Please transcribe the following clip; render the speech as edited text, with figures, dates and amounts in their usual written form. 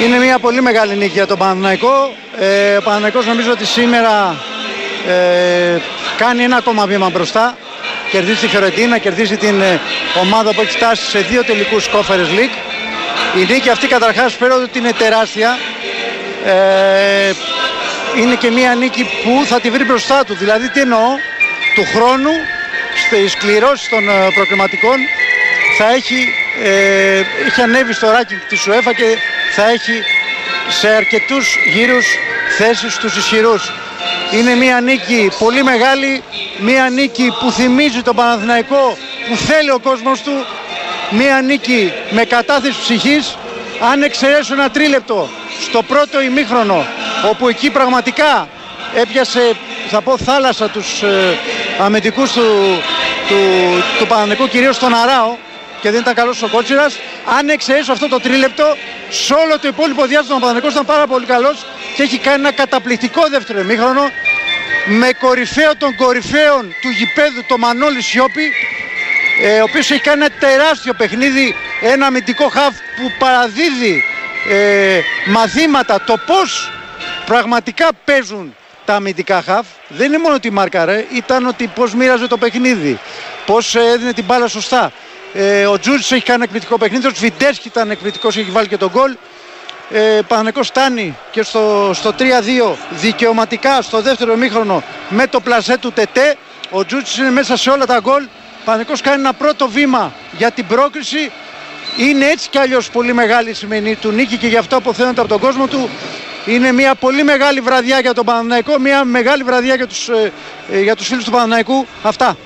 Είναι μια πολύ μεγάλη νίκη για τον Παναθηναϊκό. Ο Παναθηναϊκός νομίζω ότι σήμερα κάνει ένα ακόμα βήμα μπροστά. Κερδίζει τη Φιωρεντίνα, κερδίζει την ομάδα που έχει φτάσει σε 2 τελικούς Conference League. Η νίκη αυτή καταρχάς πέρα ότι είναι τεράστια. Είναι και μια νίκη που θα τη βρει μπροστά του. Δηλαδή τι εννοώ, του χρόνου στις κληρώσεις των προκριματικών θα έχει ανέβει στο ranking της UEFA και θα έχει σε αρκετούς γύρους θέσεις στους ισχυρούς. Είναι μια νίκη πολύ μεγάλη, μια νίκη που θυμίζει τον Παναθηναϊκό που θέλει ο κόσμος του, μια νίκη με κατάθεση ψυχής. Αν εξαιρέσω ένα τρίλεπτο στο πρώτο ημίχρονο, όπου εκεί πραγματικά έπιασε, θα πω, θάλασσα τους αμυντικούς του Παναθηναϊκού, κυρίως τον Αράο, και δεν ήταν καλός ο Κότσιρας. Αν εξαιρέσω αυτό το τρίλεπτο, σε όλο το υπόλοιπο διάστημα ο Παναθηναϊκός ήταν πάρα πολύ καλός και έχει κάνει ένα καταπληκτικό δεύτερο ημίχρονο με κορυφαίο των κορυφαίων του γηπέδου, το Μανώλη Σιώπη, ο οποίος έχει κάνει ένα τεράστιο παιχνίδι, ένα αμυντικό χαφ που παραδίδει μαθήματα το πώς πραγματικά παίζουν τα αμυντικά χαφ. Δεν είναι μόνο ότι μάρκαρε, ήταν ότι πώς μοίραζε το παιχνίδι, πώς έδινε την μπάλα σωστά. Ο Τζούρις έχει κάνει εκπληκτικό παιχνίδι, ο Σβιντέρσκι ήταν εκπληκτικός, έχει βάλει και τον γκολ. Παναθηναϊκός φτάνει και στο 3-2 δικαιωματικά στο δεύτερο ημίχρονο με το πλασέ του Τετέ. Ο Τζούρις είναι μέσα σε όλα τα γκολ. Παναθηναϊκός κάνει ένα πρώτο βήμα για την πρόκριση. Είναι έτσι κι αλλιώς πολύ μεγάλη η σημερινή του νίκη και γι' αυτό αποθέωνεται από τον κόσμο του. Είναι μια πολύ μεγάλη βραδιά για τον Παναθηναϊκό, μια μεγάλη βραδιά για τους φίλους του Παναθηναϊκού. Αυτά.